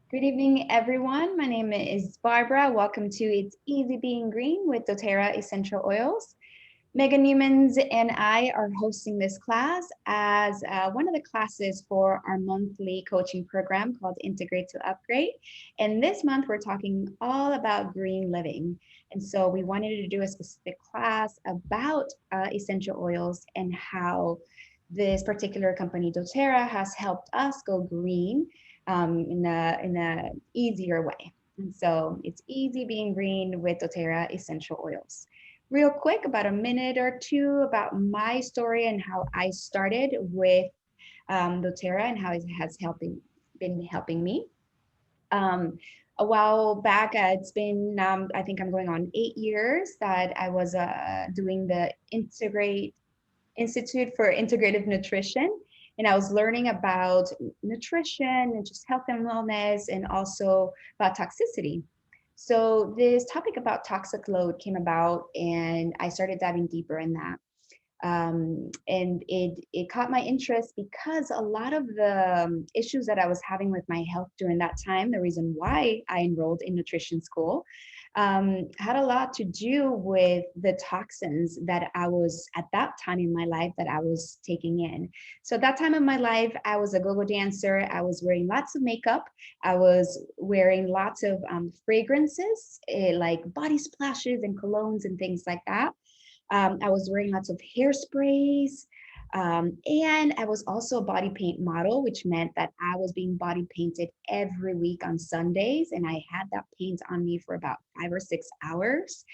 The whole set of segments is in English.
Good evening, everyone. My name is Barbara. Welcome to It's Easy Being Green with doTERRA Essential Oils. Megan Newmans and I are hosting this class as one of the classes for our monthly coaching program called Integrate to Upgrade. And this month, we're talking all about green living. And so we wanted to do a specific class about essential oils and how this particular company, doTERRA, has helped us go green in a easier way. And so it's easy being green with doTERRA essential oils. Real quick, about a minute or two about my story and how I started with doTERRA and how it has been helping me. Um, a while back, it's been, I think I'm going on 8 years that I was doing the Institute for Integrative Nutrition. And I was learning about nutrition and just health and wellness and also about toxicity. So this topic about toxic load came about and I started diving deeper in that. And it caught my interest because a lot of the issues that I was having with my health during that time, the reason why I enrolled in nutrition school, had a lot to do with the toxins that I was at that time in my life that I was taking in. So at that time in my life, I was a go-go dancer. I was wearing lots of makeup. I was wearing lots of fragrances, like body splashes and colognes and things like that. I was wearing lots of hairsprays. And I was also a body paint model, which meant that I was being body painted every week on Sundays. And I had that paint on me for about 5 or 6 hours.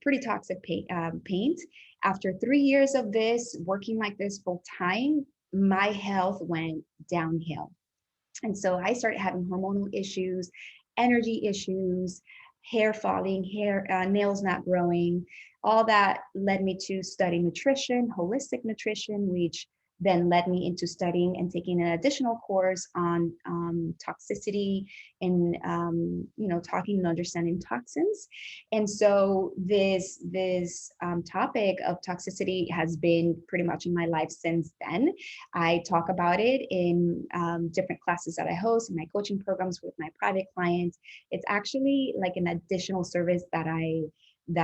Pretty toxic paint. After 3 years of this, working like this full time, my health went downhill. And so I started having hormonal issues, energy issues, hair falling, nails not growing. All that led me to study nutrition, holistic nutrition, which then led me into studying and taking an additional course on toxicity and talking and understanding toxins. And so this topic of toxicity has been pretty much in my life since then. I talk about it in different classes that I host in my coaching programs with my private clients. It's actually like an additional service that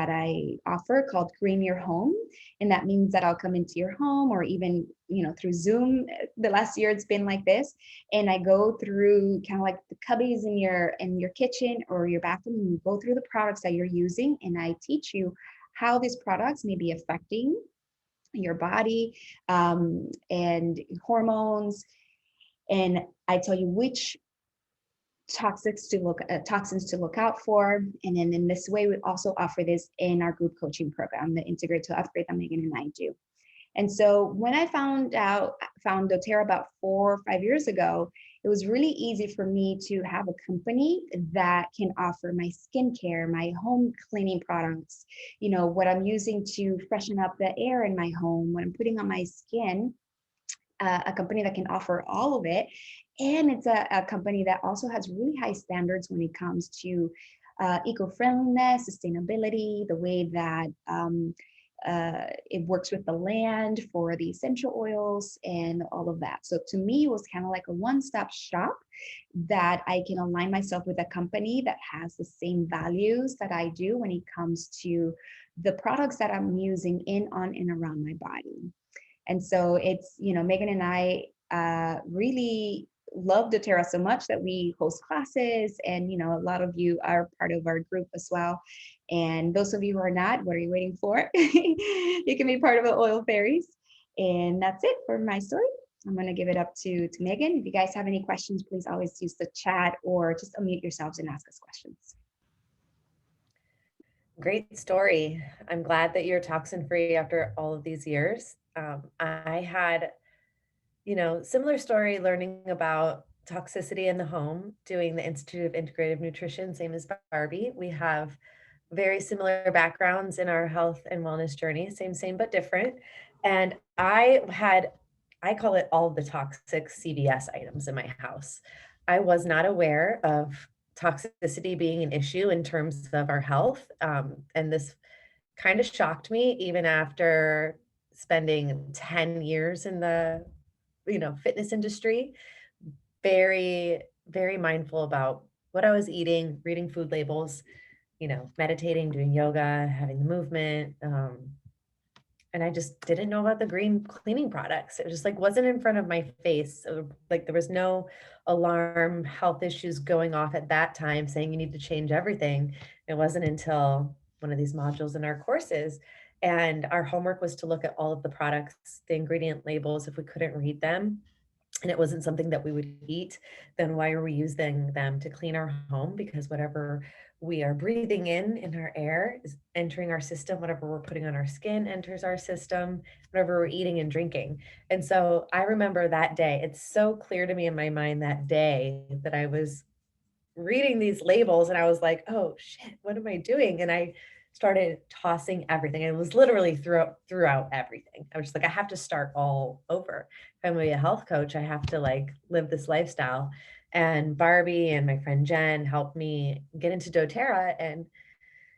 I offer called Green Your Home. And that means that I'll come into your home or even, through Zoom. The last year it's been like this. And I go through kind of like the cubbies in your kitchen or your bathroom, and you go through the products that you're using. And I teach you how these products may be affecting your body and hormones. And I tell you which toxins to look out for. And then in this way, we also offer this in our group coaching program, the Integrate to Upgrade that Megan and I do. And so when I found doTERRA about 4 or 5 years ago, it was really easy for me to have a company that can offer my skincare, my home cleaning products, what I'm using to freshen up the air in my home, what I'm putting on my skin, a company that can offer all of it. And it's a company that also has really high standards when it comes to eco-friendliness, sustainability, the way that it works with the land for the essential oils and all of that. So to me, it was kind of like a one-stop shop that I can align myself with a company that has the same values that I do when it comes to the products that I'm using in, on, and around my body. And so it's, Megan and I really love doTERRA so much that we host classes, and, a lot of you are part of our group as well. And those of you who are not, what are you waiting for? You can be part of the Oil Fairies. And that's it for my story. I'm going to give it up to Megan. If you guys have any questions, please always use the chat or just unmute yourselves and ask us questions. Great story. I'm glad that you're toxin free after all of these years. I had, similar story learning about toxicity in the home, doing the Institute of Integrative Nutrition, same as Barbie. We have very similar backgrounds in our health and wellness journey, same, but different. And I call it all the toxic CVS items in my house. I was not aware of toxicity being an issue in terms of our health. And this kind of shocked me even after spending 10 years in the fitness industry. Very very mindful about what I was eating, reading food labels, meditating, doing yoga, having the movement. And I just didn't know about the green cleaning products. It just like wasn't in front of my face. So, like there was no alarm health issues going off at that time saying you need to change everything. It wasn't until one of these modules in our courses, and our homework was to look at all of the products, the ingredient labels, if we couldn't read them and it wasn't something that we would eat, then why are we using them to clean our home? Because whatever we are breathing in our air is entering our system. Whatever we're putting on our skin enters our system, whatever we're eating and drinking. And so I remember that day. It's so clear to me in my mind that day that I was reading these labels and I was like, oh shit, what am I doing? And I started tossing everything. It was literally throughout everything. I was just like, I have to start all over. If I'm gonna be a health coach, I have to like live this lifestyle. And Barbie and my friend Jen helped me get into doTERRA and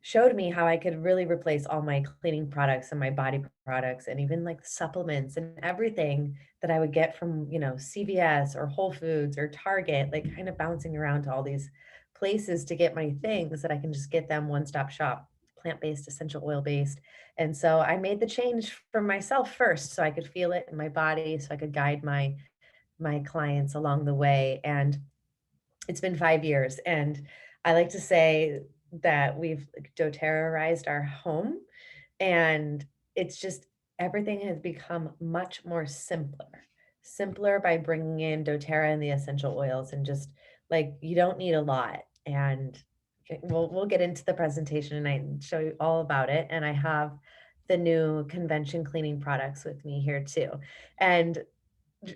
showed me how I could really replace all my cleaning products and my body products and even like supplements and everything that I would get from, CVS or Whole Foods or Target, like kind of bouncing around to all these places to get my things that I can just get them one-stop shop, plant-based, essential oil-based. And so I made the change for myself first so I could feel it in my body, so I could guide my clients along the way. And it's been 5 years, and I like to say that we've like doTERRAized our home, and it's just everything has become much more simpler by bringing in doTERRA and the essential oils, and just like you don't need a lot. And we'll get into the presentation tonight and show you all about it. And I have the new convention cleaning products with me here too. And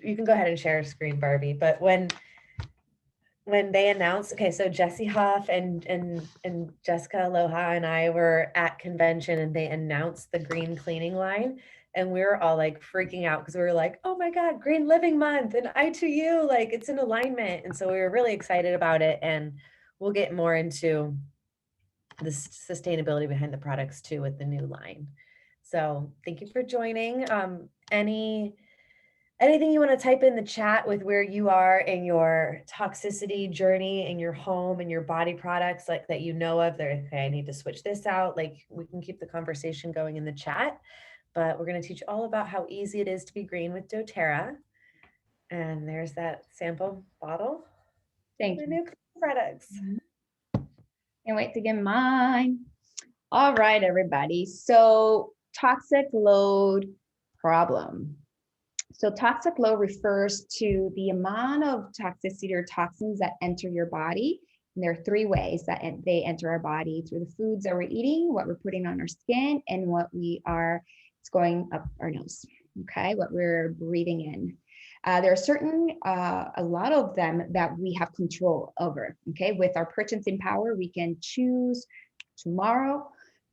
you can go ahead and share a screen, Barbie. But when they announced, okay, so Jesse Huff and Jessica Aloha and I were at convention and they announced the green cleaning line, and we were all like freaking out because we were like, oh my God, Green Living Month and I2U, like it's in alignment. And so we were really excited about it. And we'll get more into the sustainability behind the products too with the new line. So thank you for joining. Anything you want to type in the chat with where you are in your toxicity journey in your home and your body products, like that of, they're okay, I need to switch this out. Like we can keep the conversation going in the chat, but we're going to teach all about how easy it is to be green with doTERRA. And there's that sample bottle. Thank the you. new products. Can't wait to get mine. All right, everybody. So toxic load problem. So toxic load refers to the amount of toxicity or toxins that enter your body. And there are three ways that they enter our body: through the foods that we're eating, what we're putting on our skin, and it's going up our nose, okay, what we're breathing in. There are a lot of them that we have control over, okay? With our purchasing power, we can choose tomorrow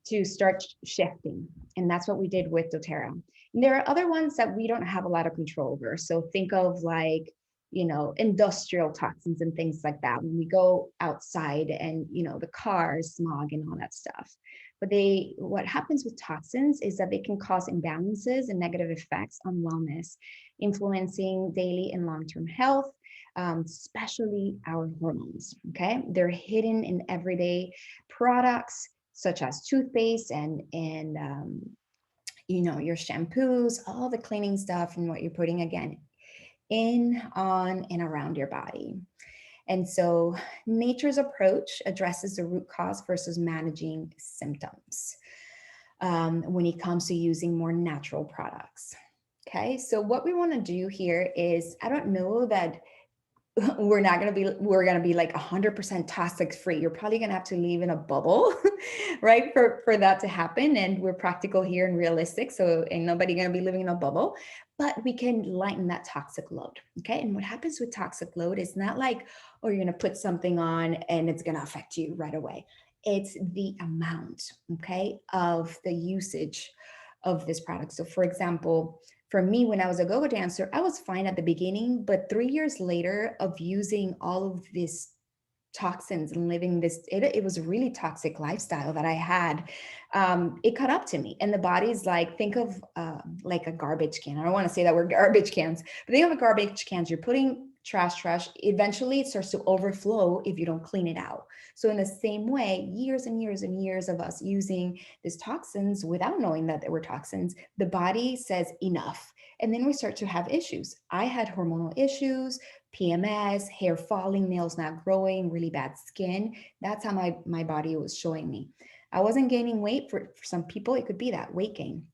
to start shifting. And that's what we did with doTERRA. And there are other ones that we don't have a lot of control over. So think of like, industrial toxins and things like that when we go outside and, the cars, smog and all that stuff. But what happens with toxins is that they can cause imbalances and negative effects on wellness, influencing daily and long-term health, especially our hormones, okay? They're hidden in everyday products, such as toothpaste and your shampoos, all the cleaning stuff and what you're putting again in, on, and around your body. And so nature's approach addresses the root cause versus managing symptoms when it comes to using more natural products. Okay, so what we want to do here is, I don't know that we're going to be like 100% toxic free. You're probably going to have to live in a bubble, right? For that to happen. And we're practical here and realistic. So ain't nobody going to be living in a bubble, but we can lighten that toxic load. Okay. And what happens with toxic load is not like, oh, you're going to put something on and it's going to affect you right away. It's the amount, okay, of the usage of this product. So for example, for me, when I was a go-go dancer, I was fine at the beginning, but 3 years later of using all of these toxins and living it was a really toxic lifestyle that I had. It caught up to me, and the body's like, think of like a garbage can. I don't want to say that we're garbage cans, but think of a garbage cans. You're putting trash. Eventually it starts to overflow if you don't clean it out. So in the same way, years and years and years of us using these toxins without knowing that they were toxins, the body says enough. And then we start to have issues. I had hormonal issues, PMS, hair falling, nails not growing, really bad skin. That's how my body was showing me. I wasn't gaining weight. For some people, it could be that weight gain.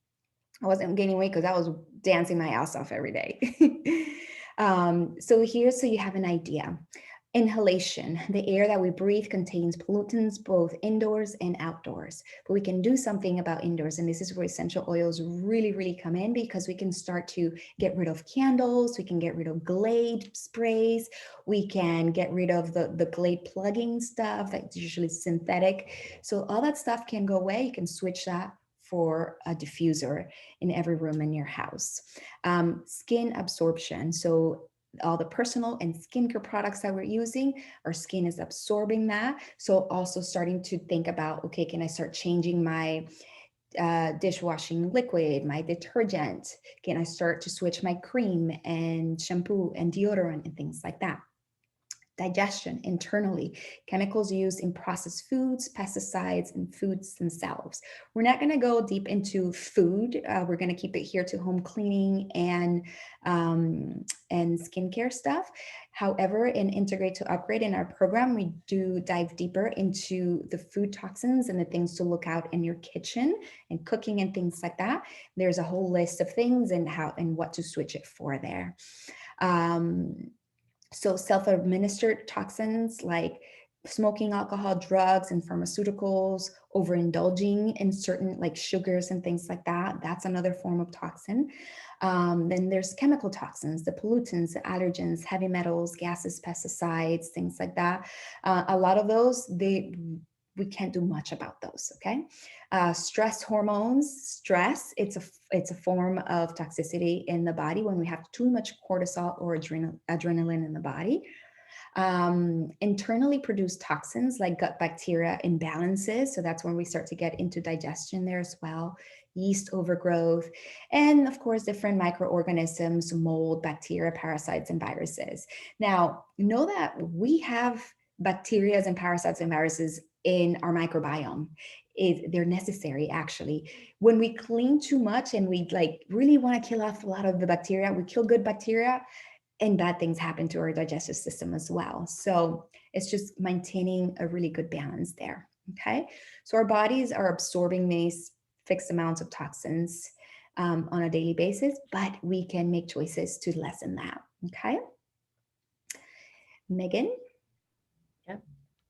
I wasn't gaining weight because I was dancing my ass off every day. So here, so you have an idea. Inhalation, the air that we breathe contains pollutants both indoors and outdoors, but we can do something about indoors. And this is where essential oils really, really come in, because we can start to get rid of candles, we can get rid of Glade sprays, we can get rid of the Glade plugging stuff that's usually synthetic. So all that stuff can go away. You can switch that for a diffuser in every room in your house. Skin absorption. So all the personal and skincare products that we're using, our skin is absorbing that. So also starting to think about, okay, can I start changing my dishwashing liquid, my detergent? Can I start to switch my cream and shampoo and deodorant and things like that? Digestion internally, chemicals used in processed foods, pesticides, and foods themselves. We're not going to go deep into food. We're going to keep it here to home cleaning and skincare stuff. However, in Integrate to Upgrade in our program, we do dive deeper into the food toxins and the things to look out in your kitchen and cooking and things like that. There's a whole list of things and how and what to switch it for there. So self-administered toxins like smoking, alcohol, drugs, and pharmaceuticals, overindulging in certain like sugars and things like that. That's another form of toxin. Then there's chemical toxins, the pollutants, the allergens, heavy metals, gases, pesticides, things like that. A lot of those, we can't do much about those, okay? Stress hormones, stress, it's a form of toxicity in the body when we have too much cortisol or adrenaline in the body. Internally produced toxins like gut bacteria imbalances. So that's when we start to get into digestion there as well, yeast overgrowth, and of course, different microorganisms, mold, bacteria, parasites, and viruses. Now, know that we have bacteria and parasites and viruses in our microbiome. They're necessary actually. When we clean too much and we like really want to kill off a lot of the bacteria, we kill good bacteria, and bad things happen to our digestive system as well. So it's just maintaining a really good balance there. Okay. So our bodies are absorbing these fixed amounts of toxins on a daily basis, but we can make choices to lessen that. Okay. Megan? Yep.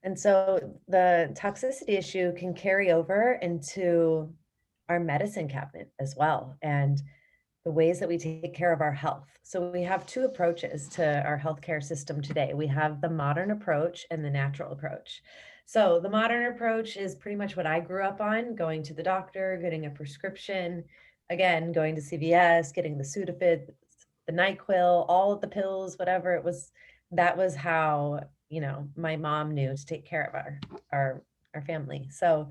And so the toxicity issue can carry over into our medicine cabinet as well, and the ways that we take care of our health. So we have two approaches to our healthcare system today. We have the modern approach and the natural approach. So the modern approach is pretty much what I grew up on, going to the doctor, getting a prescription, again, going to CVS, getting the Sudafed, the NyQuil, all of the pills, whatever it was. That was how, my mom knew to take care of our family. So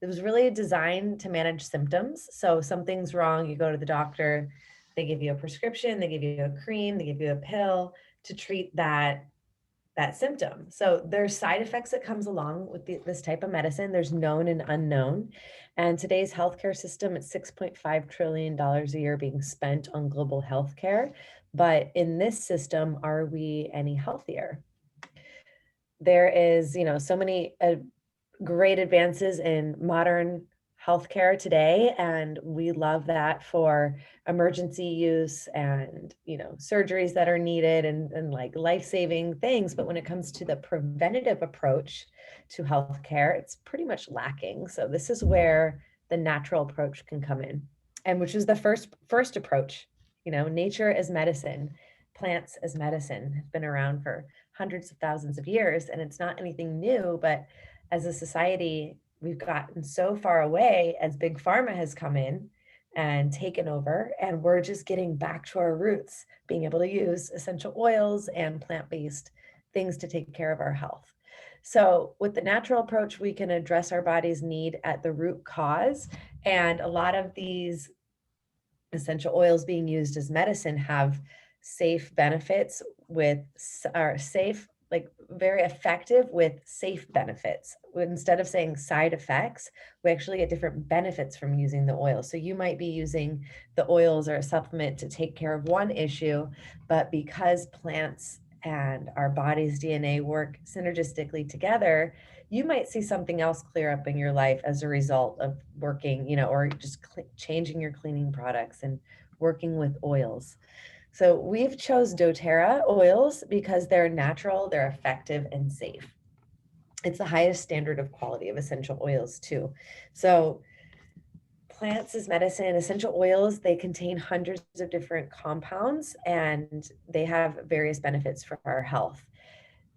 it was really designed to manage symptoms. So something's wrong, you go to the doctor, they give you a prescription, they give you a cream, they give you a pill to treat that symptom. So there's side effects that comes along with this type of medicine. There's known and unknown. And today's healthcare system, it's $6.5 trillion a year being spent on global healthcare. But in this system, are we any healthier? There is, so many great advances in modern healthcare today, and we love that for emergency use and surgeries that are needed and like life-saving things. But when it comes to the preventative approach to healthcare, it's pretty much lacking. So this is where the natural approach can come in, and which is the first approach. Nature as medicine, plants as medicine have been around for hundreds of thousands of years, and it's not anything new. But as a society, we've gotten so far away as big pharma has come in and taken over, and we're just getting back to our roots, being able to use essential oils and plant-based things to take care of our health. So with the natural approach, we can address our body's need at the root cause. And a lot of these essential oils being used as medicine have safe benefits with, or safe, like very effective with safe benefits. Instead of saying side effects, we actually get different benefits from using the oil. So you might be using the oils or a supplement to take care of one issue, but because plants and our body's DNA work synergistically together, you might see something else clear up in your life as a result of working, or just changing your cleaning products and working with oils. So we've chose doTERRA oils because they're natural, they're effective, and safe. It's the highest standard of quality of essential oils too. So plants as medicine, essential oils, they contain hundreds of different compounds and they have various benefits for our health.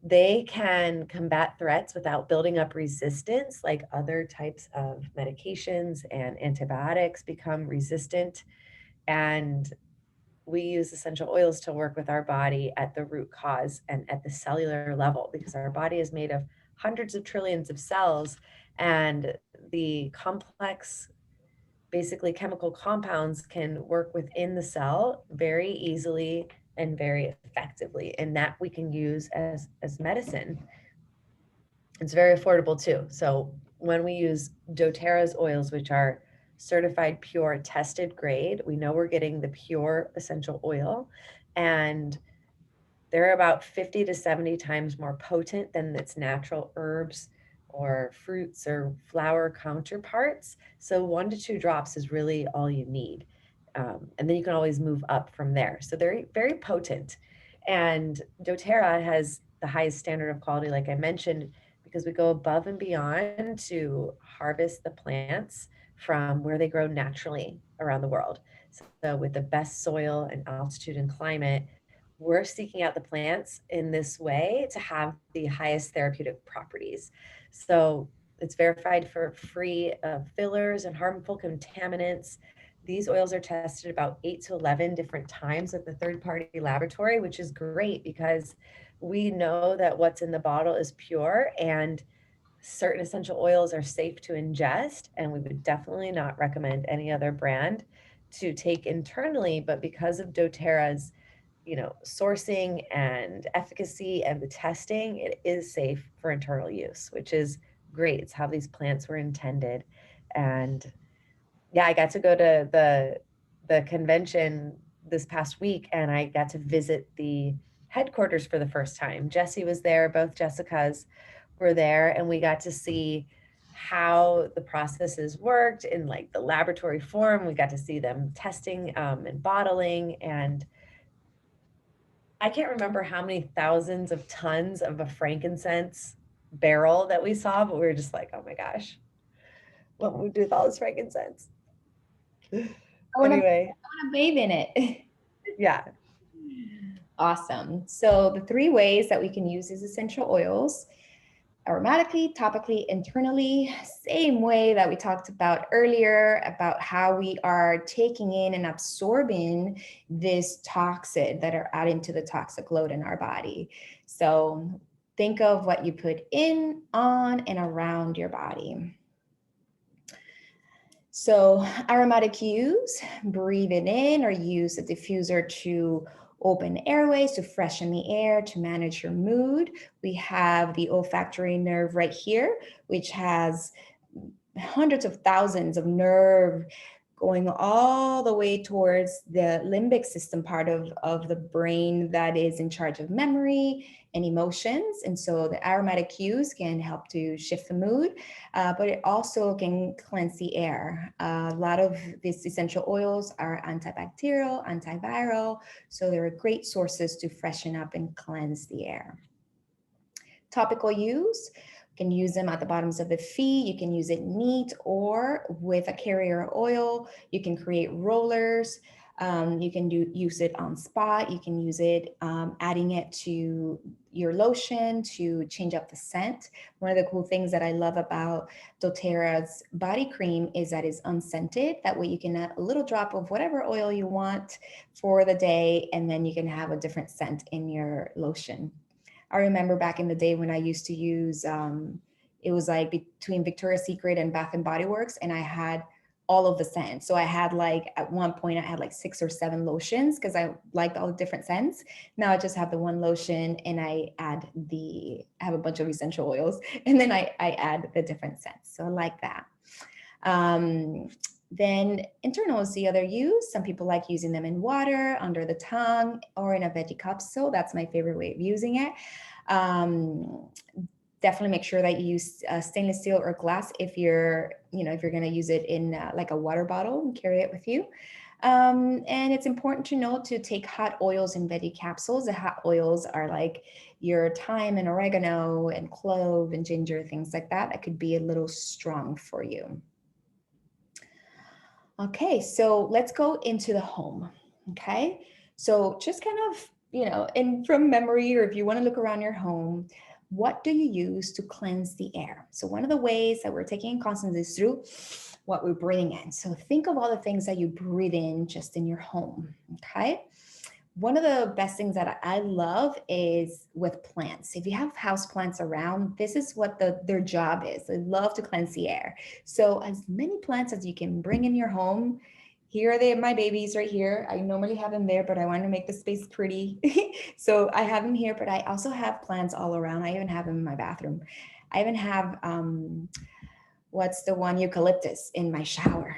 They can combat threats without building up resistance, like other types of medications and antibiotics become resistant. And we use essential oils to work with our body at the root cause and at the cellular level, because our body is made of hundreds of trillions of cells, and the complex, basically chemical compounds can work within the cell very easily and very effectively, and that we can use as medicine. It's very affordable too. So when we use doTERRA's oils, which are certified pure, tested grade, we know we're getting the pure essential oil, and they're about 50 to 70 times more potent than its natural herbs or fruits or flower counterparts. So 1 to 2 drops is really all you need. And then you can always move up from there. So they're very potent. And doTERRA has the highest standard of quality, like I mentioned, because we go above and beyond to harvest the plants from where they grow naturally around the world. So with the best soil and altitude and climate, we're seeking out the plants in this way to have the highest therapeutic properties. So it's verified for free of fillers and harmful contaminants. These oils are tested about 8 to 11 different times at the third-party laboratory, which is great because we know that what's in the bottle is pure, and certain essential oils are safe to ingest, and we would definitely not recommend any other brand to take internally. But because of doTERRA's sourcing and efficacy and the testing, it is safe for internal use, which is great. It's how these plants were intended. And yeah, I got to go to the convention this past week, and I got to visit the headquarters for the first time. Jessie was there, both Jessicas were there, and we got to see how the processes worked in like the laboratory form. We got to see them testing and bottling, and I can't remember how many thousands of tons of a frankincense barrel that we saw, but we were just like, oh my gosh, what would we do with all this frankincense? Anyway, I want to bathe in it. yeah. Awesome. So the 3 ways that we can use these essential oils: aromatically, topically, internally, same way that we talked about earlier about how we are taking in and absorbing this toxin that are adding to the toxic load in our body. So think of what you put in, on, and around your body. So aromatic use, breathe it in or use a diffuser to open airways, to freshen the air, to manage your mood. We have the olfactory nerve right here, which has hundreds of thousands of nerve going all the way towards the limbic system part of the brain that is in charge of memory and emotions. And so the aromatic cues can help to shift the mood, but it also can cleanse the air. A lot of these essential oils are antibacterial, antiviral, so they're great sources to freshen up and cleanse the air. Topical use, you can use them at the bottoms of the feet. You can use it neat or with a carrier oil. You can create rollers. You can use it on spot. You can use it adding it to your lotion to change up the scent. One of the cool things that I love about doTERRA's body cream is that it's unscented. That way you can add a little drop of whatever oil you want for the day, and then you can have a different scent in your lotion. I remember back in the day when I used to use, it was like between Victoria's Secret and Bath and Body Works, and I had all of the scents. So I had like, at one point I had like 6 or 7 lotions because I liked all the different scents. Now I just have the one lotion, and I have a bunch of essential oils, and then I add the different scents. So I like that. Then internal is the other use. Some people like using them in water, under the tongue, or in a veggie capsule. That's my favorite way of using it. Definitely make sure that you use stainless steel or glass if you're going to use it in like a water bottle and carry it with you. And it's important to know to take hot oils in veggie capsules. The hot oils are like your thyme and oregano and clove and ginger, things like that. That could be a little strong for you. Okay, so let's go into the home. Okay, so just kind of, and from memory, or if you want to look around your home, what do you use to cleanse the air? So one of the ways that we're taking in constantly is through what we're breathing in. So think of all the things that you breathe in just in your home. Okay. One of the best things that I love is with plants. If you have house plants around, this is what their job is. They love to cleanse the air. So as many plants as you can bring in your home. Here are my babies right here. I normally have them there, but I want to make the space pretty. So I have them here, but I also have plants all around. I even have them in my bathroom. I even have, what's the one, eucalyptus in my shower.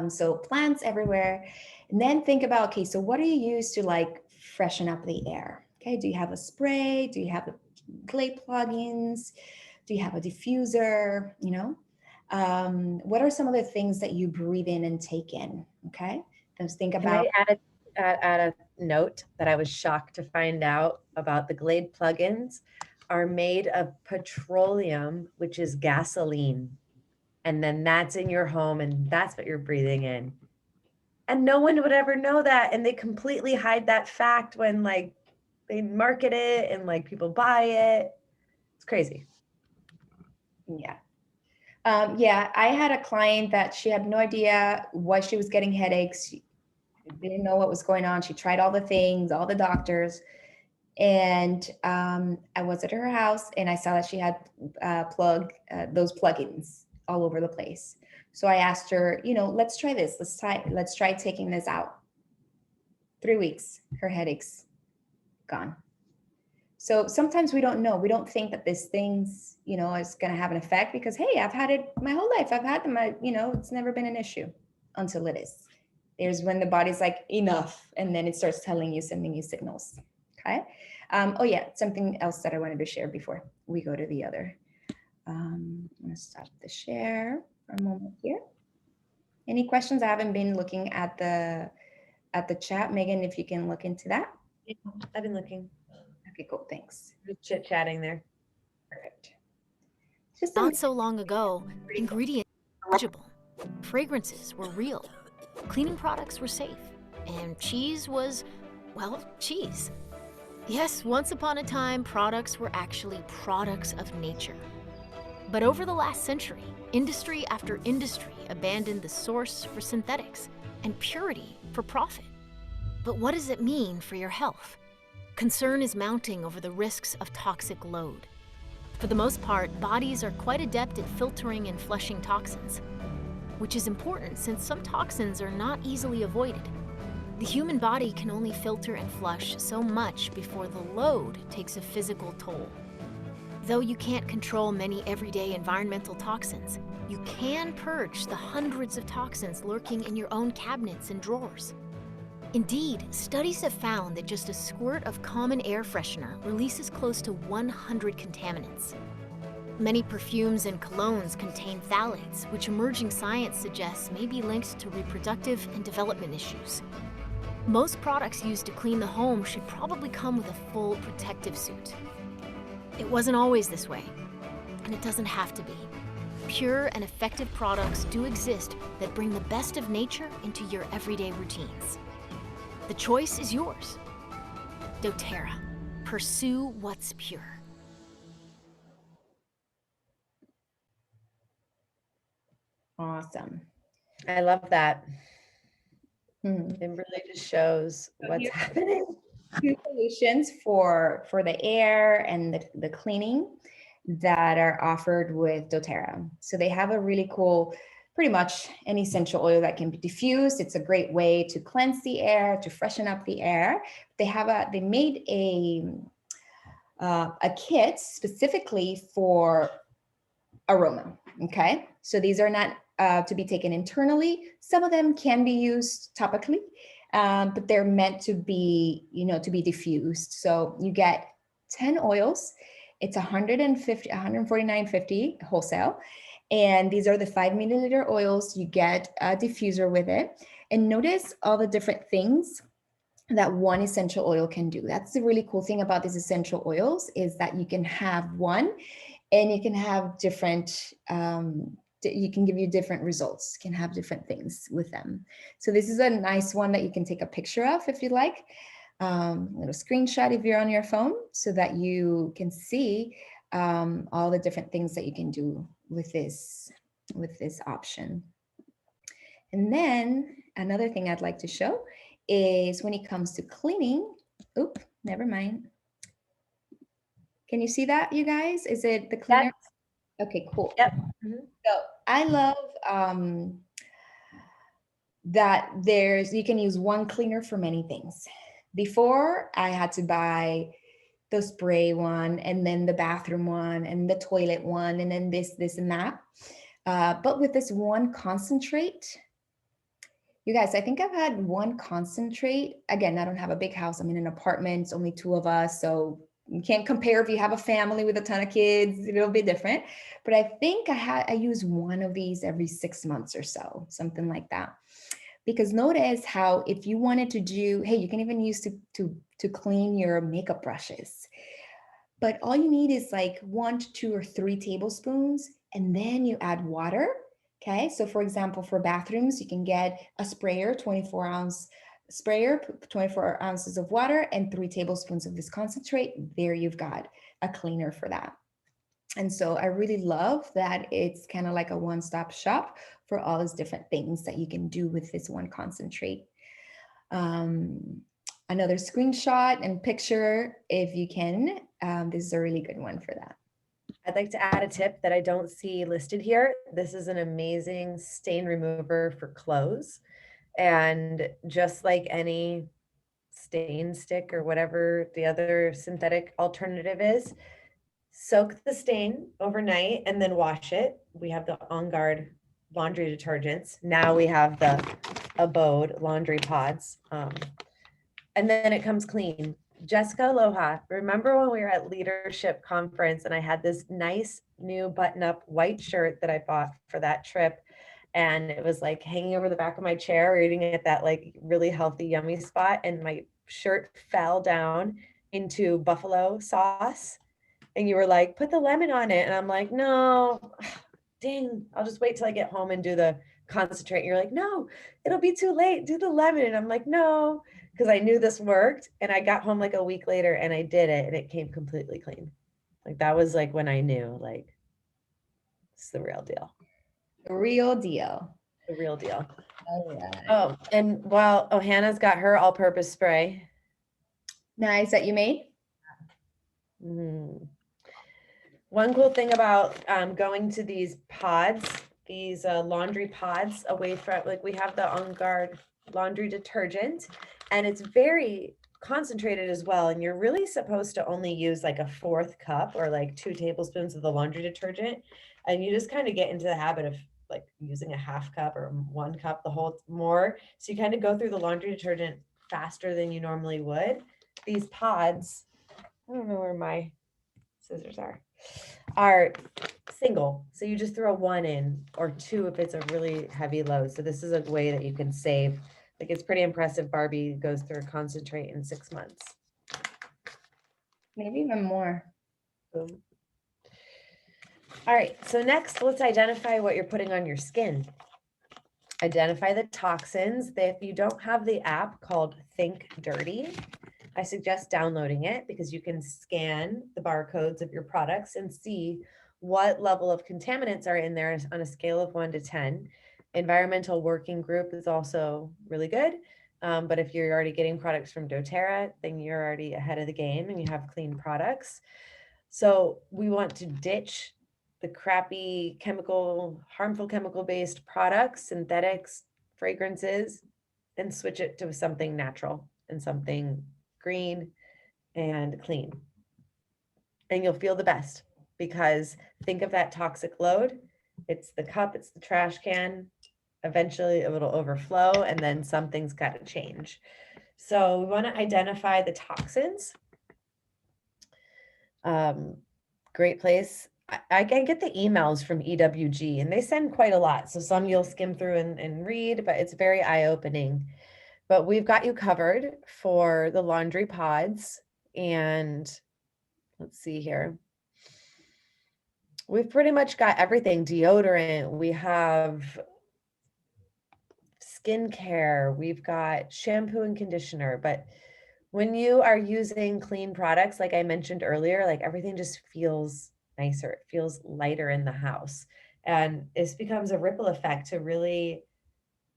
So plants everywhere. And then think about, okay, so what do you use to like freshen up the air? Okay, do you have a spray? Do you have the Glade plugins? Do you have a diffuser? What are some of the things that you breathe in and take in? Okay, let's think Can about. I add a note that I was shocked to find out about the Glade plugins are made of petroleum, which is gasoline. And then that's in your home and that's what you're breathing in. And no one would ever know that. And they completely hide that fact when like they market it and like people buy it. It's crazy. Yeah. Yeah, I had a client that she had no idea why she was getting headaches. She didn't know what was going on. She tried all the things, all the doctors. And I was at her house and I saw that she had those plugins all over the place. So I asked her, let's try this. Let's try taking this out. 3 weeks, her headaches gone. So sometimes we don't know. We don't think that this thing's, is going to have an effect because, hey, I've had it my whole life. I've had them. It's never been an issue until it is. There's when the body's like, enough. And then it starts telling you, sending you signals. Okay. Oh yeah, something else that I wanted to share before we go to the other. I'm going to stop the share for a moment here. Any questions? I haven't been looking at the chat. Megan, if you can look into that. Yeah, I've been looking. Okay, cool. Thanks. Just chit-chatting there. Perfect. Just Not so long ago, ingredients were legible, fragrances were real, cleaning products were safe, and cheese was, well, cheese. Yes, once upon a time, products were actually products of nature. But over the last century, industry after industry abandoned the source for synthetics and purity for profit. But what does it mean for your health? Concern is mounting over the risks of toxic load. For the most part, bodies are quite adept at filtering and flushing toxins, which is important since some toxins are not easily avoided. The human body can only filter and flush so much before the load takes a physical toll. Though you can't control many everyday environmental toxins, you can purge the hundreds of toxins lurking in your own cabinets and drawers. Indeed, studies have found that just a squirt of common air freshener releases close to 100 contaminants. Many perfumes and colognes contain phthalates, which emerging science suggests may be linked to reproductive and development issues. Most products used to clean the home should probably come with a full protective suit. It wasn't always this way, and it doesn't have to be. Pure and effective products do exist that bring the best of nature into your everyday routines. The choice is yours. doTERRA. Pursue what's pure. Awesome. I love that. Hmm. It really just shows what's happening. 2 solutions for the air and the cleaning that are offered with doTERRA. So they have a really cool pretty much any essential oil that can be diffused. It's a great way to cleanse the air, to freshen up the air. They made a kit specifically for aroma. Okay, so these are not to be taken internally. Some of them can be used topically, but they're meant to be, to be diffused. So you get 10 oils. It's 149.50 wholesale. And these are the 5 milliliter oils. You get a diffuser with it. And notice all the different things that one essential oil can do. That's the really cool thing about these essential oils, is that you can have one and you can have different, you can give you different results, can have different things with them. So this is a nice one that you can take a picture of if you like, a little screenshot if you're on your phone, so that you can see all the different things that you can do with this option. And then another thing I'd like to show is when it comes to cleaning. Oop, never mind. Can you see that, you guys? Is it the cleaner? Yep. Okay, cool. Yep. So I love that you can use one cleaner for many things. Before, I had to buy the spray one, and then the bathroom one, and the toilet one, and then this and that. But with this one concentrate, you guys, I think I've had one concentrate. Again, I don't have a big house. I'm in an apartment. It's only 2 of us. So you can't compare if you have a family with a ton of kids. It'll be different. But I think I use one of these every 6 months or so, something like that. Because notice how if you wanted to do, hey, you can even use to clean your makeup brushes. But all you need is like 1 to 2 or 3 tablespoons, and then you add water. Okay, so for example, for bathrooms, you can get a sprayer, 24-ounce sprayer, 24 ounces of water, and 3 tablespoons of this concentrate. There you've got a cleaner for that. And so I really love that it's kind of like a one-stop shop for all these different things that you can do with this one concentrate. Another screenshot and picture, if you can. This is a really good one for that. I'd like to add a tip that I don't see listed here. This is an amazing stain remover for clothes. And just like any stain stick or whatever the other synthetic alternative is, soak the stain overnight and then wash it. We have the On Guard laundry detergents. Now we have the Abode laundry pods. And then it comes clean. Jessica Aloha, remember when we were at Leadership Conference and I had this nice new button-up white shirt that I bought for that trip, and it was like hanging over the back of my chair, eating at that like really healthy, yummy spot, and my shirt fell down into buffalo sauce, and you were like, put the lemon on it, and I'm like, no, dang, I'll just wait till I get home and do the concentrate. And you're like, no, it'll be too late, do the lemon. And I'm like, no, because I knew this worked. And I got home like a week later and I did it, and it came completely clean. Like that was like when I knew, like, it's the real deal. The real deal. The real deal. All right. Oh, and Hannah's got her all-purpose spray. Nice, that you made. Mm-hmm. One cool thing about going to these pods, these laundry pods away from, like we have the On Guard laundry detergent, and it's very concentrated as well. And you're really supposed to only use like a 1/4 cup or like 2 tablespoons of the laundry detergent. And you just kind of get into the habit of like using a 1/2 cup or 1 cup, the whole more. So you kind of go through the laundry detergent faster than you normally would. These pods, I don't know where my scissors are single. So you just throw 1 in or 2 if it's a really heavy load. So this is a way that you can save. Like it's pretty impressive. Barbie goes through a concentrate in 6 months. Maybe even more. Boom. All right, so next let's identify what you're putting on your skin. Identify the toxins. If you don't have the app called Think Dirty, I suggest downloading it because you can scan the barcodes of your products and see what level of contaminants are in there on a scale of 1 to 10. Environmental working group is also really good. But if you're already getting products from doTERRA, then you're already ahead of the game and you have clean products. So we want to ditch the crappy harmful chemical-based products, synthetics, fragrances, and switch it to something natural and something green and clean. And you'll feel the best, because think of that toxic load. It's the cup, it's the trash can. Eventually it will overflow, and then something's got to change. So we want to identify the toxins. Great place. I can get the emails from EWG, and they send quite a lot. So some you'll skim through and read, but it's very eye-opening. But we've got you covered for the laundry pods. And let's see here. We've pretty much got everything. Deodorant, we have skincare, we've got shampoo and conditioner. But when you are using clean products, like I mentioned earlier, like everything just feels nicer. It feels lighter in the house. And this becomes a ripple effect to really,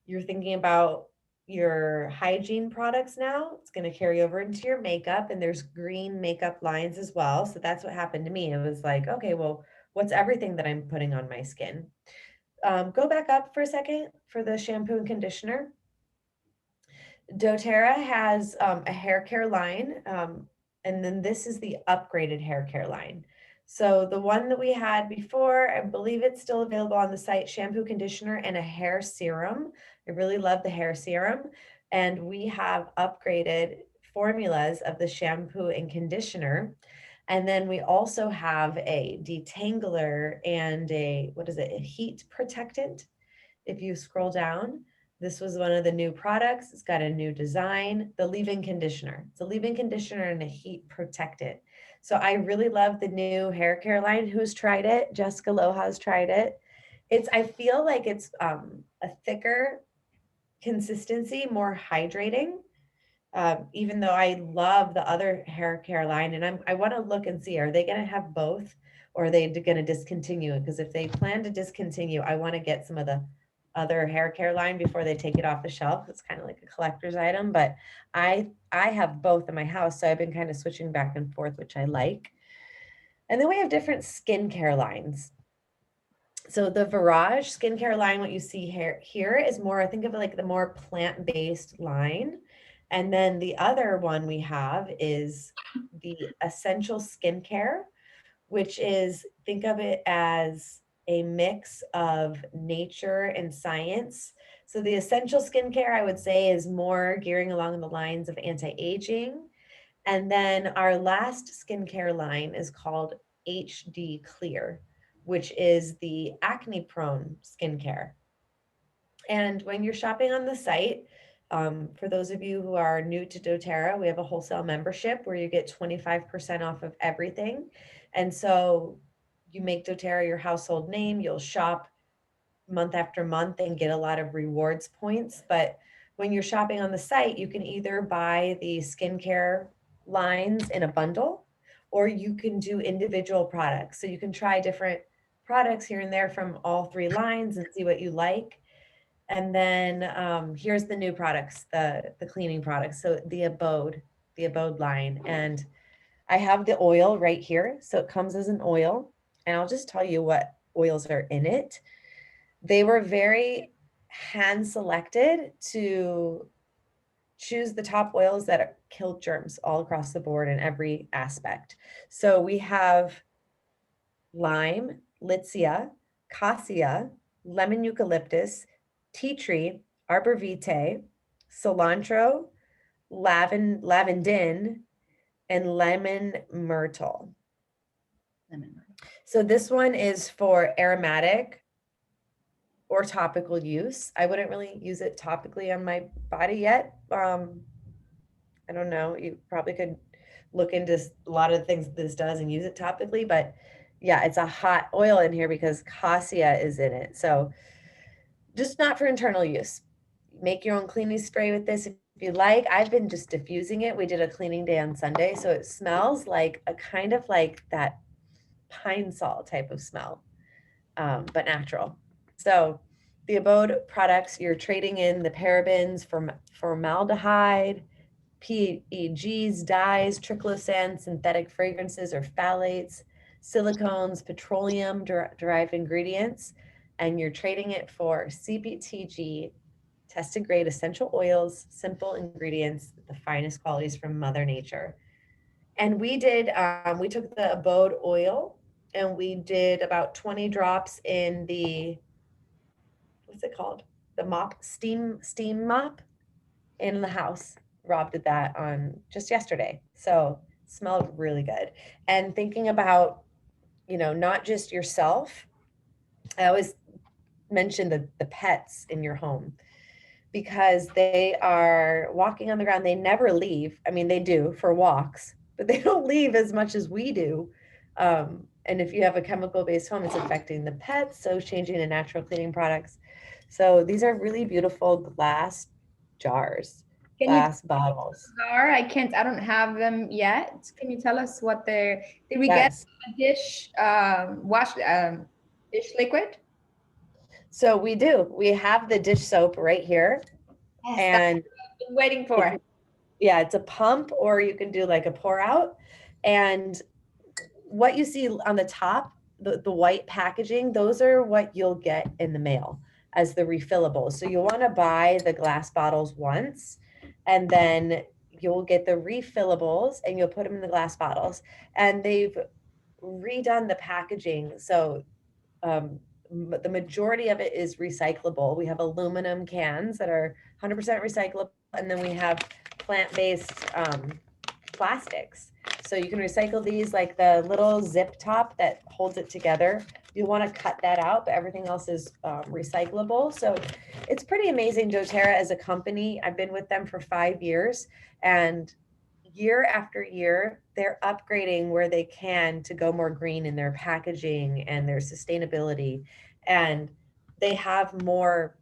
you're thinking about your hygiene products now. It's going to carry over into your makeup, and there's green makeup lines as well. So that's what happened to me. It was like, okay, well, what's everything that I'm putting on my skin? Go back up for a second for the shampoo and conditioner. doTERRA has a hair care line, and then this is the upgraded hair care line. So the one that we had before, I believe it's still available on the site, shampoo, conditioner, and a hair serum. I really love the hair serum. And we have upgraded formulas of the shampoo and conditioner. And then we also have a detangler and a heat protectant. If you scroll down, this was one of the new products. It's got a new design, the leave-in conditioner. It's a leave-in conditioner and a heat protectant. So I really love the new hair care line. Who's tried it? Jessica Loha's tried it. I feel like it's a thicker consistency, more hydrating. Even though I love the other hair care line, and I want to look and see, are they going to have both, or are they going to discontinue it? Because if they plan to discontinue, I want to get some of the other hair care line before they take it off the shelf. It's kind of like a collector's item, but I have both in my house, so I've been kind of switching back and forth, which I like. And then we have different skincare lines. So the Virage skincare line, what you see here is more, I think of it like the more plant-based line. And then the other one we have is the Essential Skincare, which is, think of it as a mix of nature and science. So the Essential Skincare, I would say, is more gearing along the lines of anti-aging. And then our last skincare line is called HD Clear, which is the acne-prone skincare. And when you're shopping on the site, for those of you who are new to doTERRA, we have a wholesale membership where you get 25% off of everything. And so you make doTERRA your household name, you'll shop month after month and get a lot of rewards points. But when you're shopping on the site, you can either buy the skincare lines in a bundle, or you can do individual products. So you can try different products here and there from all three lines and see what you like. And then here's the new products, the cleaning products. So the Abode line. And I have the oil right here. So it comes as an oil. And I'll just tell you what oils are in it. They were very hand selected to choose the top oils that kill germs all across the board in every aspect. So we have lime, litsea, cassia, lemon eucalyptus, tea tree, arbor vitae, cilantro, lavandin, and lemon myrtle. So this one is for aromatic or topical use. I wouldn't really use it topically on my body yet. I don't know. You probably could look into a lot of the things this does and use it topically, but yeah, it's a hot oil in here because cassia is in it. So just not for internal use. Make your own cleaning spray with this if you like. I've been just diffusing it. We did a cleaning day on Sunday, so it smells like a kind of like that pine salt type of smell, but natural. So the Abode products, you're trading in the parabens, formaldehyde, PEGs, dyes, triclosan, synthetic fragrances or phthalates, silicones, petroleum derived ingredients, and you're trading it for CPTG, tested grade essential oils, simple ingredients, the finest qualities from Mother Nature. And we did, we took the abode oil and we did about 20 drops in the, what's it called? The mop, steam mop in the house. Rob did that on just yesterday. So it smelled really good. And thinking about, you know, not just yourself, I always mention the pets in your home because they are walking on the ground. They never leave. I mean, they do for walks, but they don't leave as much as we do. And if you have a chemical-based home, it's affecting the pets, so changing the natural cleaning products. So these are really beautiful glass jars, Can you glass bottles. are? I don't have them yet. Can you tell us what they're, did we get Yes. a dish, dish liquid? So we do. We have the dish soap right here. Yes, that's And what I've been waiting for. yeah, it's a pump, or you can do like a pour out. And what you see on the top, the white packaging, those are what you'll get in the mail as the refillables. So you'll want to buy the glass bottles once, and then you'll get the refillables and you'll put them in the glass bottles. And they've redone the packaging. So the majority of it is recyclable. We have aluminum cans that are 100% recyclable, and then we have plant-based plastics. So you can recycle these, like the little zip top that holds it together. You want to cut that out, but everything else is recyclable. So it's pretty amazing. doTERRA as a company, I've been with them for 5 years, and year after year, they're upgrading where they can to go more green in their packaging and their sustainability. And they have more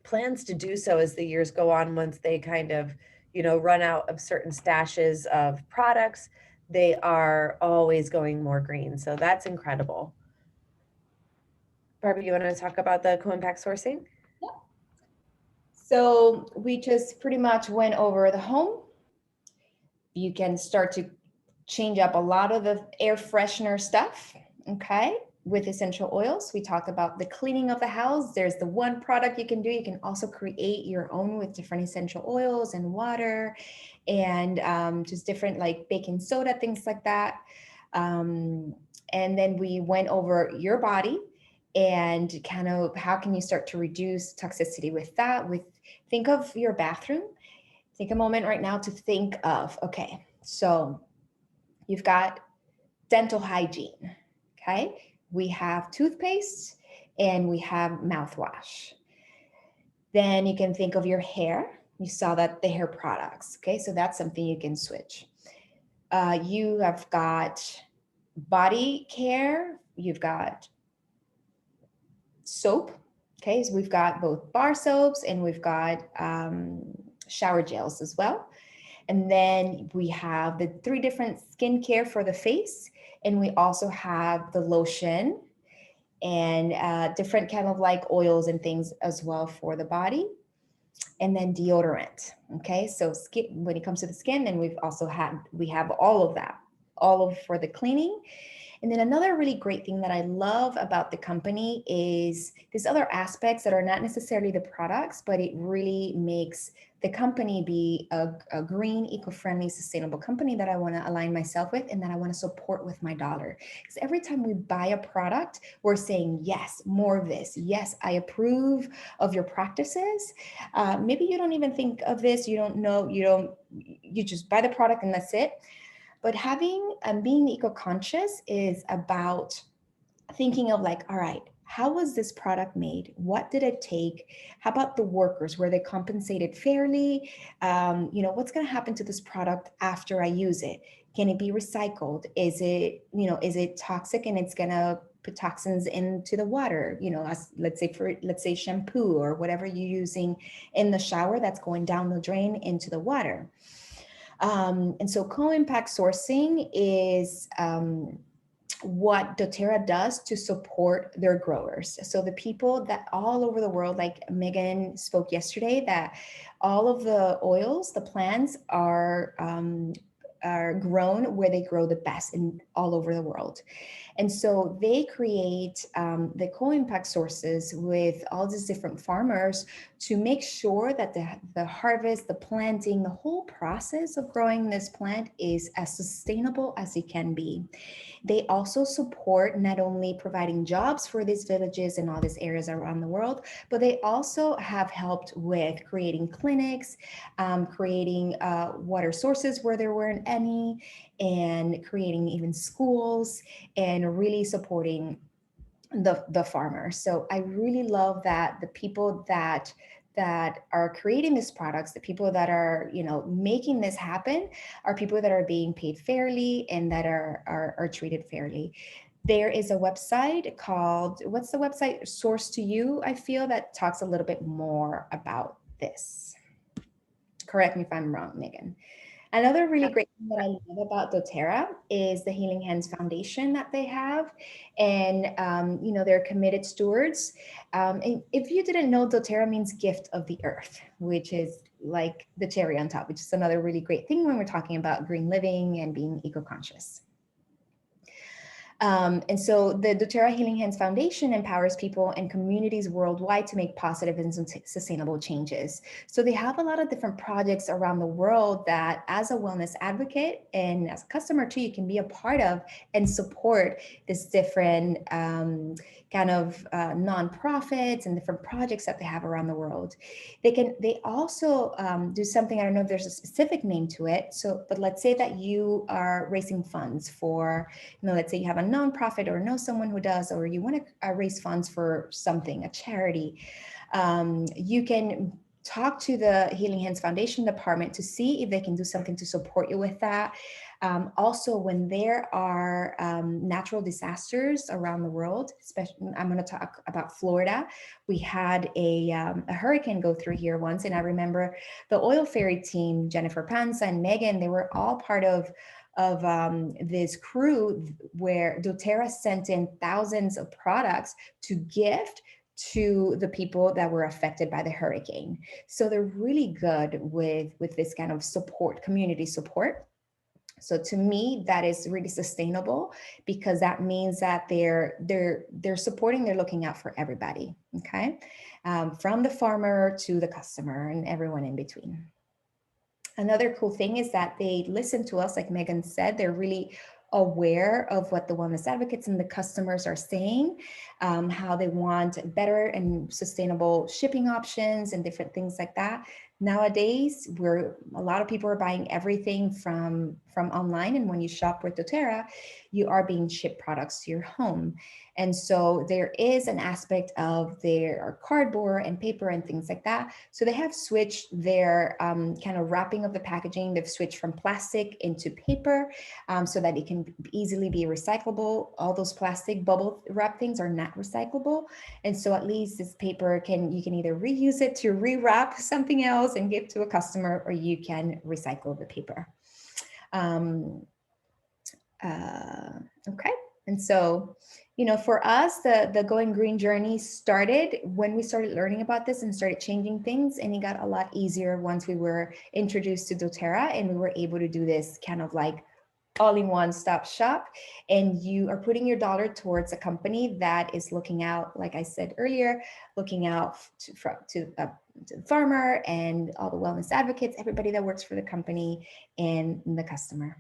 plans to do so as the years go on. Once they kind of, you know, run out of certain stashes of products, they are always going more green. So that's incredible. Barbie, you want to talk about the co-impact sourcing? Yeah. So we just pretty much went over the home. You can start to change up a lot of the air freshener stuff, okay, with essential oils. We talk about the cleaning of the house. There's the one product you can do. You can also create your own with different essential oils and water and just different like baking soda, things like that. And then we went over your body and kind of how can you start to reduce toxicity with that. Think of your bathroom. Take a moment right now to think of, okay, so you've got dental hygiene, okay? We have toothpaste and we have mouthwash. Then you can think of your hair. You saw that the hair products, okay? So that's something you can switch. You have got body care. You've got soap, okay? So we've got both bar soaps and we've got shower gels as well. And then we have the 3 different skincare for the face. And we also have the lotion and different kind of like oils and things as well for the body. And then deodorant. Okay, so skin, when it comes to the skin, then we have all of that, all of for the cleaning. And then another really great thing that I love about the company is these other aspects that are not necessarily the products, but it really makes the company be a green, eco-friendly, sustainable company that I want to align myself with and that I want to support with my dollar. Because every time we buy a product, we're saying, yes, more of this. Yes, I approve of your practices. Maybe you don't even think of this. You don't know, you just buy the product and that's it. But having being eco-conscious is about thinking of like, all right, how was this product made? What did it take? How about the workers? Were they compensated fairly? What's going to happen to this product after I use it? Can it be recycled? Is it toxic and it's going to put toxins into the water? Let's say shampoo or whatever you're using in the shower that's going down the drain into the water. And so co-impact sourcing is what doTERRA does to support their growers. So the people that all over the world, like Megan spoke yesterday, that all of the oils, the plants are are grown where they grow the best in all over the world. And so they create the co-impact sources with all these different farmers to make sure that the harvest, the planting, the whole process of growing this plant is as sustainable as it can be. They also support not only providing jobs for these villages and all these areas around the world, but they also have helped with creating clinics, creating water sources where there weren't any, and creating even schools, and really supporting the farmer. So I really love that the people that are creating these products, the people that are, you know, making this happen, are people that are being paid fairly and that are treated fairly. There is a website called, what's the website? Source to You, I feel, that talks a little bit more about this. Correct me if I'm wrong, Megan. Another really great thing that I love about doTERRA is the Healing Hands Foundation that they have. And, you know, they're committed stewards. And if you didn't know, doTERRA means gift of the earth, which is like the cherry on top, which is another really great thing when we're talking about green living and being eco-conscious. And so the doTERRA Healing Hands Foundation empowers people and communities worldwide to make positive and sustainable changes. So they have a lot of different projects around the world that, as a wellness advocate and as a customer too, you can be a part of and support this different kind of nonprofits and different projects that they have around the world. They also do something, I don't know if there's a specific name to it. So, but let's say that you are raising funds for, you know, let's say you have a nonprofit or know someone who does, or you want to raise funds for something, a charity. You can talk to the Healing Hands Foundation department to see if they can do something to support you with that. Also, when there are natural disasters around the world, especially, I'm going to talk about Florida. We had a hurricane go through here once, and I remember the Oil Ferry team, Jennifer Panza and Megan, they were all part of this crew where doTERRA sent in thousands of products to gift to the people that were affected by the hurricane. So they're really good with this kind of support, community support. So to me, that is really sustainable, because that means that they're supporting, they're looking out for everybody, okay? From the farmer to the customer and everyone in between. Another cool thing is that they listen to us, like Megan said, they're really aware of what the wellness advocates and the customers are saying, how they want better and sustainable shipping options and different things like that. Nowadays, a lot of people are buying everything from online, and when you shop with doTERRA, you are being shipped products to your home. And so there is an aspect of their cardboard and paper and things like that. So they have switched their kind of wrapping of the packaging. They've switched from plastic into paper so that it can easily be recyclable. All those plastic bubble wrap things are not recyclable. And so at least this paper you can either reuse it to rewrap something else and give to a customer, or you can recycle the paper. Okay. And so, you know, for us, the Going Green journey started when we started learning about this and started changing things. And it got a lot easier once we were introduced to doTERRA and we were able to do this kind of like all-in-one stop shop. And you are putting your dollar towards a company that is looking out, like I said earlier, looking out to the farmer and all the wellness advocates, everybody that works for the company and the customer.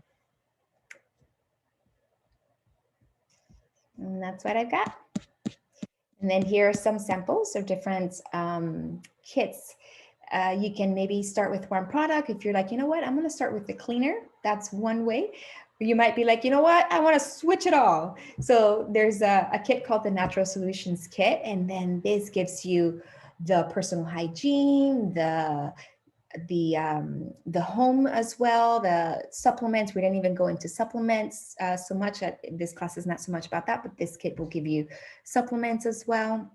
And that's what I've got. And then here are some samples of different kits. You can maybe start with one product. If you're like, you know what, I'm going to start with the cleaner. That's one way. Or you might be like, you know what, I want to switch it all. So there's a kit called the Natural Solutions Kit. And then this gives you the personal hygiene, the home as well, the supplements. We didn't even go into supplements so much. This class is not so much about that, but this kit will give you supplements as well.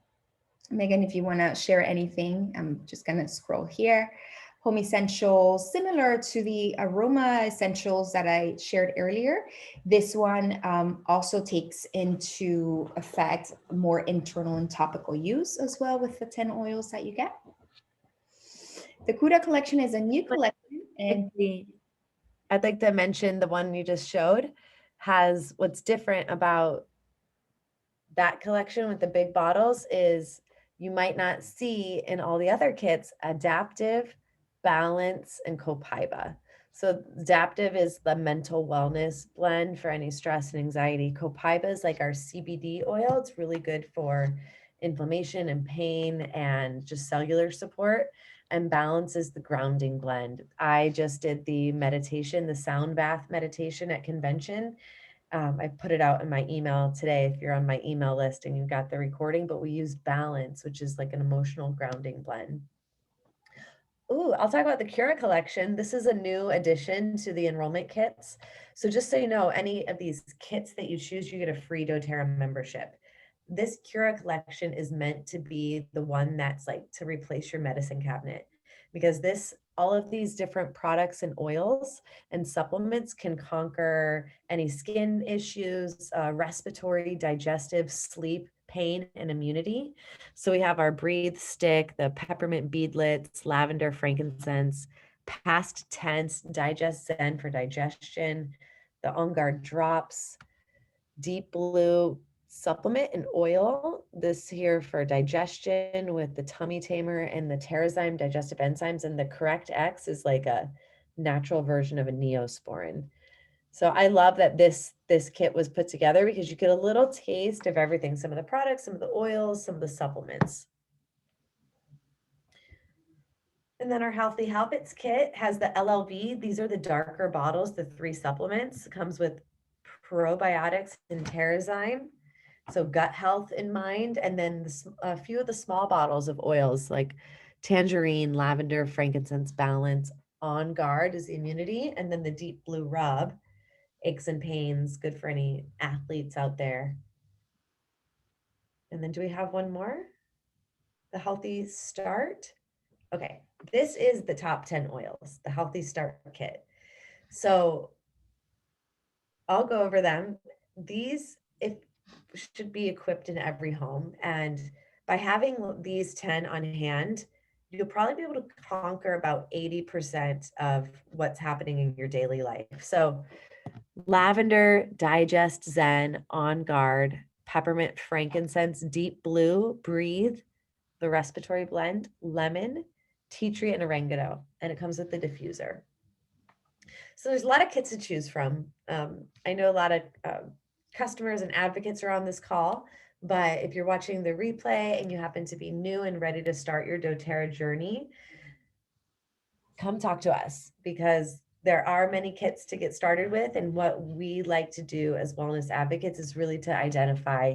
Megan, if you want to share anything, I'm just going to scroll here. Home essentials, similar to the aroma essentials that I shared earlier. This one also takes into effect more internal and topical use as well with the 10 oils that you get. The Kuda collection is a new collection. And I'd like to mention the one you just showed has what's different about that collection with the big bottles is you might not see in all the other kits adaptive, balance, and copaiba. So adaptive is the mental wellness blend for any stress and anxiety. Copaiba is like our CBD oil. It's really good for inflammation and pain and just cellular support. And balance is the grounding blend. I just did the meditation, the sound bath meditation at convention. I put it out in my email today if you're on my email list and you got the recording, but we used balance, which is like an emotional grounding blend. Ooh, I'll talk about the Cura collection. This is a new addition to the enrollment kits. So just so you know, any of these kits that you choose, you get a free doTERRA membership. This Cura collection is meant to be the one that's like to replace your medicine cabinet, because all of these different products and oils and supplements can conquer any skin issues, respiratory, digestive, sleep, pain, and immunity. So we have our Breathe Stick, the peppermint beadlets, lavender, frankincense, past tense, Digest Zen for digestion, the On Guard drops, Deep Blue supplement and oil. This here for digestion with the tummy tamer and the Terrazyme digestive enzymes. And the Correct X is like a natural version of a Neosporin. So I love that this kit was put together because you get a little taste of everything, some of the products, some of the oils, some of the supplements. And then our Healthy Habits kit has the LLV. These are the darker bottles, the 3 supplements. It comes with probiotics and Terrazyme, so gut health in mind. And then a few of the small bottles of oils like tangerine, lavender, frankincense, balance. On Guard is immunity. And then the Deep Blue Rub, aches and pains, good for any athletes out there. And then do we have one more? The Healthy Start. Okay, this is the top 10 oils, the Healthy Start kit. So I'll go over them. These should be equipped in every home. And by having these 10 on hand, you'll probably be able to conquer about 80% of what's happening in your daily life. So lavender, Digest Zen, On Guard, peppermint, frankincense, Deep Blue, Breathe, the respiratory blend, lemon, tea tree, and oregano. And it comes with the diffuser. So there's a lot of kits to choose from. I know a lot of customers and advocates are on this call, but if you're watching the replay and you happen to be new and ready to start your doTERRA journey, come talk to us, because there are many kits to get started with. And what we like to do as wellness advocates is really to identify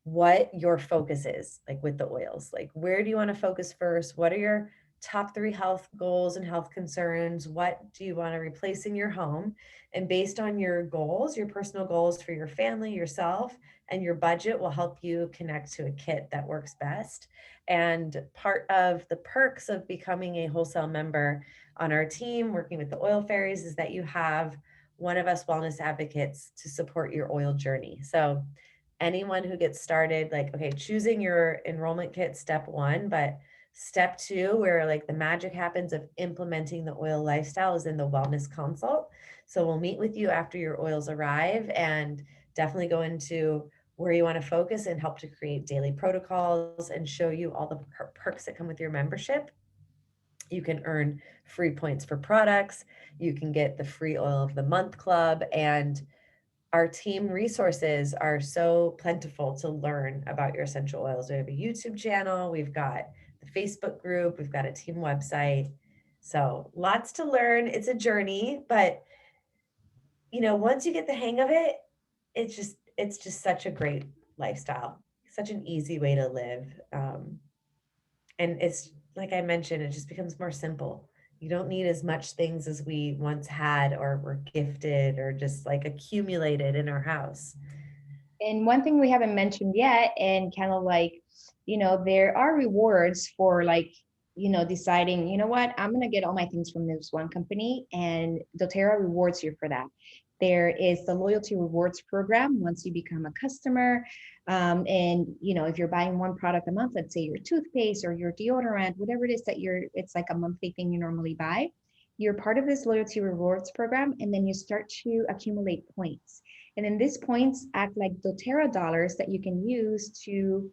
what your focus is, like with the oils. Like, where do you want to focus first? What are your top 3 health goals and health concerns? What do you want to replace in your home? And based on your goals, your personal goals for your family, yourself, and your budget will help you connect to a kit that works best. And part of the perks of becoming a wholesale member on our team, working with the oil fairies, is that you have one of us wellness advocates to support your oil journey. So anyone who gets started, like, okay, choosing your enrollment kit, step 1, but step 2, where like the magic happens of implementing the oil lifestyle, is in the wellness consult. So we'll meet with you after your oils arrive and definitely go into where you want to focus and help to create daily protocols and show you all the perks that come with your membership. You can earn free points for products. You can get the free oil of the month club, and our team resources are so plentiful to learn about your essential oils. We have a YouTube channel, we've got the Facebook group, we've got a team website. So lots to learn. It's a journey, but once you get the hang of it, it's just such a great lifestyle, such an easy way to live. And it's like I mentioned, it just becomes more simple. You don't need as much things as we once had or were gifted or just like accumulated in our house. And one thing we haven't mentioned yet, and kind of like, there are rewards for like, deciding, what, I'm going to get all my things from this one company, and doTERRA rewards you for that. There is the loyalty rewards program once you become a customer. And, if you're buying one product a month, let's say your toothpaste or your deodorant, whatever it is that it's like a monthly thing you normally buy, you're part of this loyalty rewards program, and then you start to accumulate points. And then these points act like doTERRA dollars that you can use to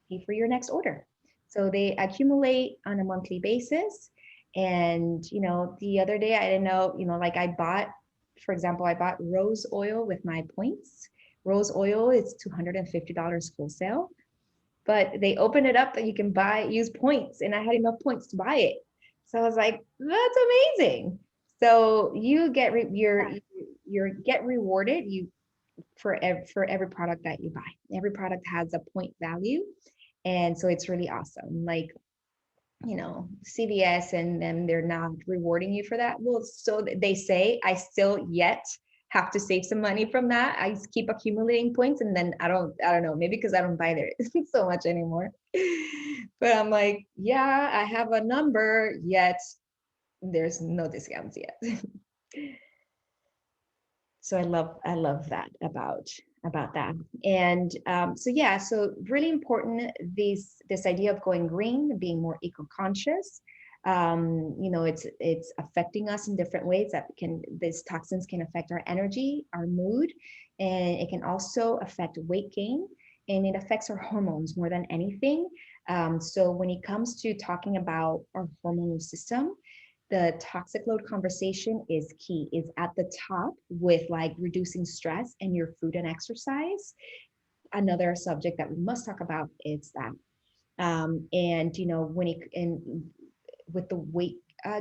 pay for your next order. So they accumulate on a monthly basis. And, the other day I didn't know, like I bought, for example, I bought rose oil with my points. Rose oil is $250 wholesale, but they opened it up that you can use points, and I had enough points to buy it. So I was like, that's amazing. So you get get rewarded for every product that you buy. Every product has a point value, and so it's really awesome. Like, CVS and them, they're not rewarding you for that. Well, so they say. I still yet have to save some money from that. I keep accumulating points, and then I don't know, maybe because I don't buy there so much anymore. But I'm like, yeah, I have a number, yet there's no discounts yet. So I love that about that. And so really important, this idea of going green, being more eco-conscious. It's affecting us in different ways. These toxins can affect our energy, our mood, and it can also affect weight gain, and it affects our hormones more than anything. So when it comes to talking about our hormonal system, the toxic load conversation is key, is at the top with like reducing stress and your food and exercise. Another subject that we must talk about is that. With the weight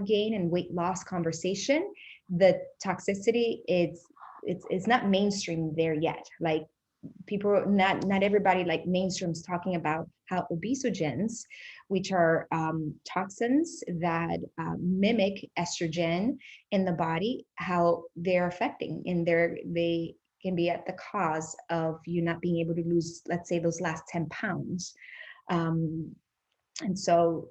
gain and weight loss conversation, the toxicity, it's not mainstream there yet. Like people, not everybody like mainstream's talking about how obesogens, which are toxins that mimic estrogen in the body, how they're affecting, and they can be at the cause of you not being able to lose, let's say, those last 10 pounds. And so,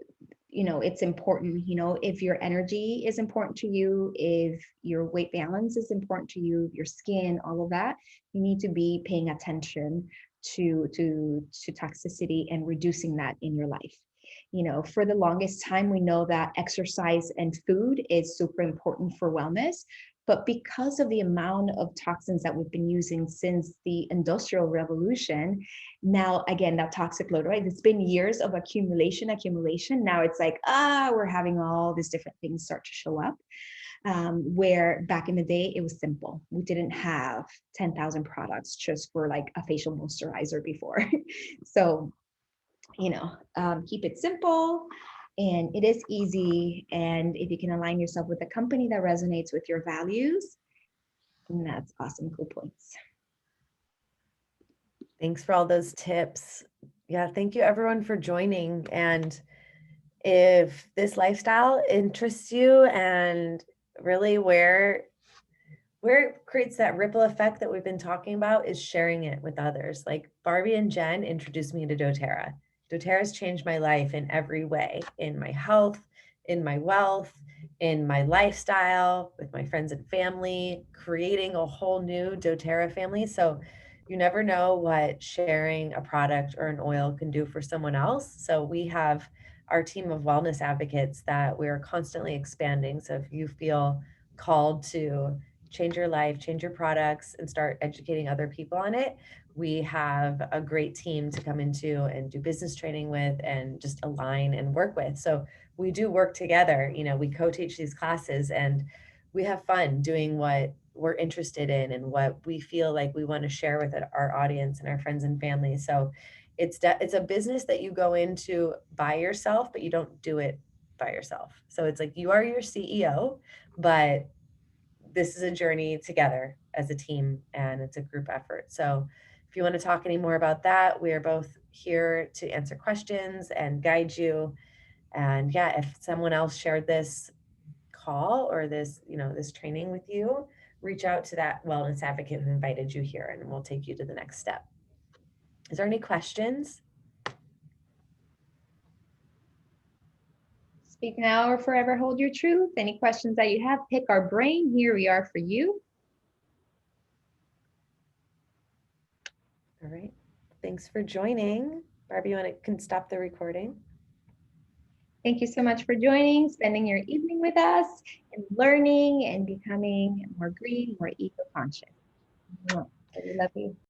it's important, if your energy is important to you, if your weight balance is important to you, your skin, all of that, you need to be paying attention to toxicity and reducing that in your life. For the longest time, we know that exercise and food is super important for wellness. But because of the amount of toxins that we've been using since the Industrial Revolution, now again, that toxic load, right? It's been years of accumulation. Now it's like, we're having all these different things start to show up. Where back in the day, it was simple. We didn't have 10,000 products just for like a facial moisturizer before. So, keep it simple. And it is easy. And if you can align yourself with a company that resonates with your values, that's awesome. Cool points. Thanks for all those tips. Yeah, thank you everyone for joining. And if this lifestyle interests you, and really where it creates that ripple effect that we've been talking about is sharing it with others. Like Barbie and Jen introduced me to doTERRA. doTERRA has changed my life in every way, in my health, in my wealth, in my lifestyle, with my friends and family, creating a whole new doTERRA family. So you never know what sharing a product or an oil can do for someone else. So we have our team of wellness advocates that we're constantly expanding. So if you feel called to change your life, change your products, and start educating other people on it, we have a great team to come into and do business training with and just align and work with. So we do work together. We co-teach these classes, and we have fun doing what we're interested in and what we feel like we want to share with our audience and our friends and family. So it's a business that you go into by yourself, but you don't do it by yourself. So it's like you are your CEO, but this is a journey together as a team, and it's a group effort. So if you want to talk any more about that, we are both here to answer questions and guide you. And yeah, if someone else shared this call or this training with you, reach out to that wellness advocate who invited you here, and we'll take you to the next step. Is there any questions? Speak now or forever hold your truth. Any questions that you have, pick our brain. Here we are for you. All right. Thanks for joining. Barbie, you can stop the recording? Thank you so much for joining, spending your evening with us, and learning and becoming more green, more eco-conscious. We love you.